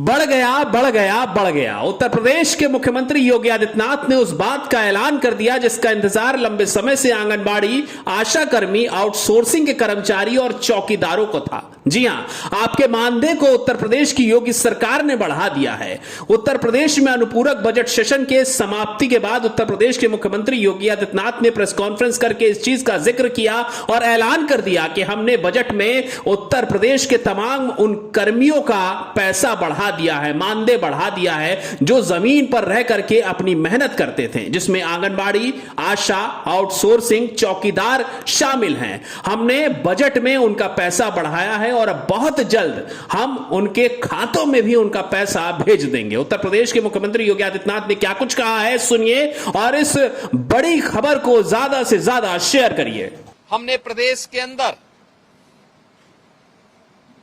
बढ़ गया बढ़ गया बढ़ गया। उत्तर प्रदेश के मुख्यमंत्री योगी आदित्यनाथ ने उस बात का ऐलान कर दिया जिसका इंतजार लंबे समय से आंगनबाड़ी, आशा कर्मी, आउटसोर्सिंग के कर्मचारी और चौकीदारों को था। जी हां, आपके मानदेय को उत्तर प्रदेश की योगी सरकार ने बढ़ा दिया है। उत्तर प्रदेश में अनुपूरक बजट सेशन के समाप्ति के बाद उत्तर प्रदेश के मुख्यमंत्री योगी आदित्यनाथ ने प्रेस कॉन्फ्रेंस करके इस चीज का जिक्र किया और ऐलान कर दिया कि हमने बजट में उत्तर प्रदेश के तमाम उन कर्मियों का पैसा बढ़ा दिया है, मानदेय बढ़ा दिया है जो जमीन पर रह करके अपनी मेहनत करते थे, जिसमें आंगनबाड़ी, आशा, आउटसोर्सिंग, चौकीदार शामिल हैं। हमने बजट में उनका पैसा बढ़ाया है और अब बहुत जल्द हम उनके खातों में भी उनका पैसा भेज देंगे। उत्तर प्रदेश के मुख्यमंत्री योगी आदित्यनाथ ने क्या कुछ कहा है, सुनिए और इस बड़ी खबर को ज्यादा से ज्यादा शेयर करिए। हमने प्रदेश के अंदर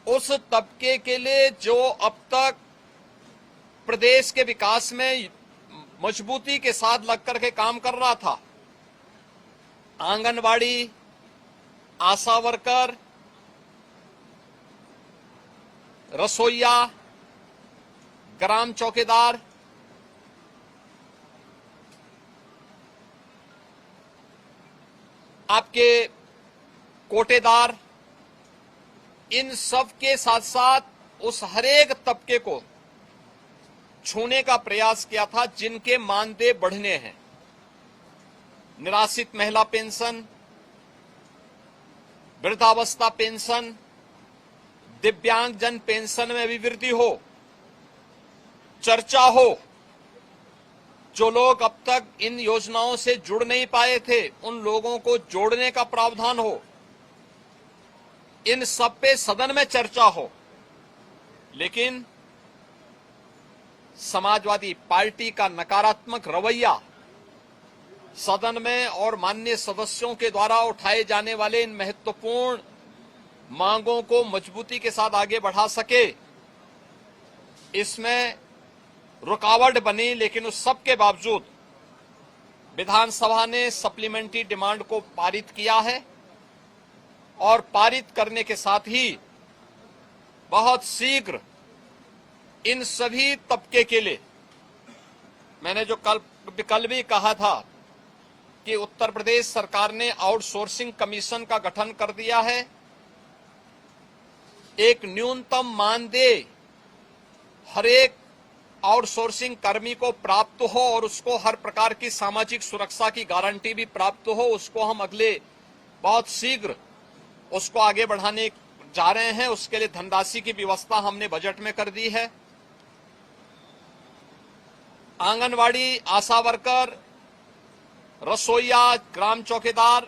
उस तबके के लिए जो अब तक प्रदेश के विकास में मजबूती के साथ लगकर के काम कर रहा था, आंगनवाड़ी, आशा वर्कर, रसोइया, ग्राम चौकीदार, आपके कोटेदार, इन सब के साथ साथ उस हरेक तबके को छूने का प्रयास किया था जिनके मानदेय बढ़ने हैं। निराश्रित महिला पेंशन, वृद्धावस्था पेंशन, दिव्यांगजन पेंशन में भी वृद्धि हो, चर्चा हो। जो लोग अब तक इन योजनाओं से जुड़ नहीं पाए थे उन लोगों को जोड़ने का प्रावधान हो, इन सब पे सदन में चर्चा हो। लेकिन समाजवादी पार्टी का नकारात्मक रवैया सदन में और माननीय सदस्यों के द्वारा उठाए जाने वाले इन महत्वपूर्ण मांगों को मजबूती के साथ आगे बढ़ा सके, इसमें रुकावट बनी। लेकिन उस सब के बावजूद विधानसभा ने सप्लीमेंट्री डिमांड को पारित किया है और पारित करने के साथ ही बहुत शीघ्र इन सभी तबके के लिए, मैंने जो कल भी कहा था कि उत्तर प्रदेश सरकार ने आउटसोर्सिंग कमीशन का गठन कर दिया है। एक न्यूनतम मानदेय हर एक आउटसोर्सिंग कर्मी को प्राप्त हो और उसको हर प्रकार की सामाजिक सुरक्षा की गारंटी भी प्राप्त हो, उसको हम अगले बहुत शीघ्र उसको आगे बढ़ाने जा रहे हैं। उसके लिए धनराशि की व्यवस्था हमने बजट में कर दी है। आंगनवाड़ी, आशा वर्कर, रसोइया, ग्राम चौकीदार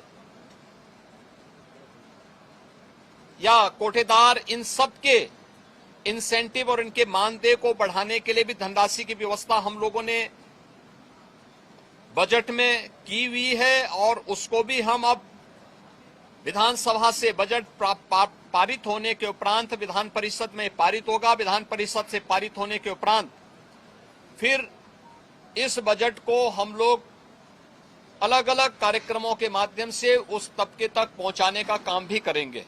या कोठेदार, इन सब के इंसेंटिव और इनके मानदेय को बढ़ाने के लिए भी धनराशि की व्यवस्था हम लोगों ने बजट में की हुई है और उसको भी हम अब विधानसभा से बजट पारित होने के उपरांत विधान परिषद में पारित होगा। विधान परिषद से पारित होने के उपरांत फिर इस बजट को हम लोग अलग अलग कार्यक्रमों के माध्यम से उस तबके तक पहुंचाने का काम भी करेंगे।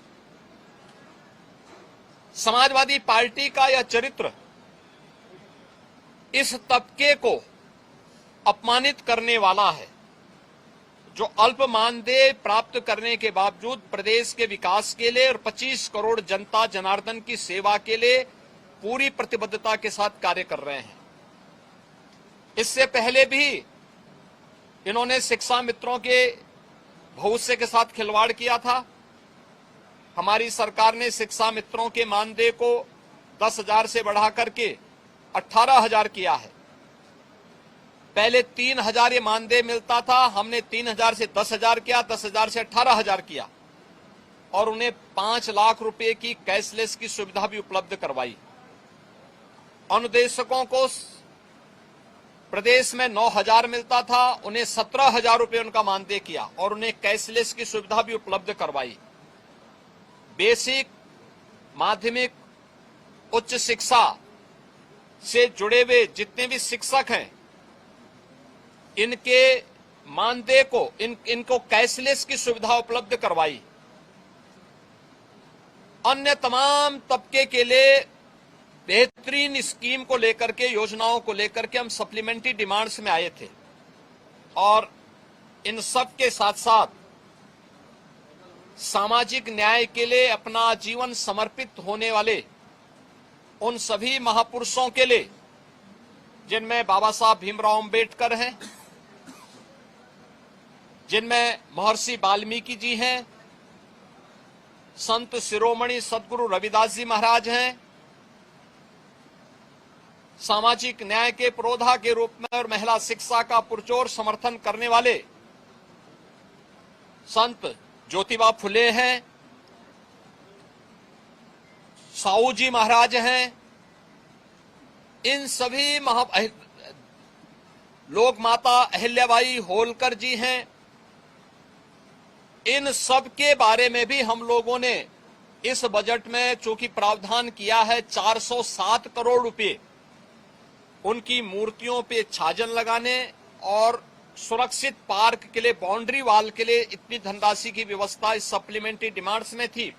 समाजवादी पार्टी का यह चरित्र इस तबके को अपमानित करने वाला है, जो अल्प मानदेय प्राप्त करने के बावजूद प्रदेश के विकास के लिए और 25 करोड़ जनता जनार्दन की सेवा के लिए पूरी प्रतिबद्धता के साथ कार्य कर रहे हैं। इससे पहले भी इन्होंने शिक्षा मित्रों के भविष्य के साथ खिलवाड़ किया था। हमारी सरकार ने शिक्षा मित्रों के मानदेय को 10,000 से बढ़ा करके 18,000 किया है। पहले 3,000 ये मानदेय मिलता था, हमने 3,000 से 10,000 किया, 10,000 से 18,000 किया और उन्हें 5 लाख रुपए की कैशलेस की सुविधा भी उपलब्ध करवाई। अनुदेशकों को प्रदेश में 9,000 मिलता था, उन्हें 17,000 रुपए उनका मानदेय किया और उन्हें कैशलेस की सुविधा भी उपलब्ध करवाई। बेसिक, माध्यमिक, उच्च शिक्षा से जुड़े हुए जितने भी शिक्षक हैं, इनके मानदेय को इनको कैशलेस की सुविधा उपलब्ध करवाई। अन्य तमाम तबके के लिए बेहतरीन स्कीम को लेकर के, योजनाओं को लेकर के हम सप्लीमेंट्री डिमांड्स में आए थे। और इन सब के साथ साथ सामाजिक न्याय के लिए अपना जीवन समर्पित होने वाले उन सभी महापुरुषों के लिए, जिनमें बाबा साहब भीमराव अंबेडकर हैं, जिनमें महर्षि वाल्मीकि जी हैं, संत शिरोमणि सदगुरु रविदास जी महाराज हैं, सामाजिक न्याय के पुरोधा के रूप में और महिला शिक्षा का पुरजोर समर्थन करने वाले संत ज्योतिबा फुले हैं, साहू जी महाराज हैं। इन सभी लोक माता अहिल्याबाई होलकर जी हैं। इन सब के बारे में भी हम लोगों ने इस बजट में चूंकि प्रावधान किया है 407 करोड़ रुपए उनकी मूर्तियों पे छाजन लगाने और सुरक्षित पार्क के लिए, बाउंड्री वाल के लिए इतनी धनराशि की व्यवस्था इस सप्लीमेंट्री डिमांड्स में थी।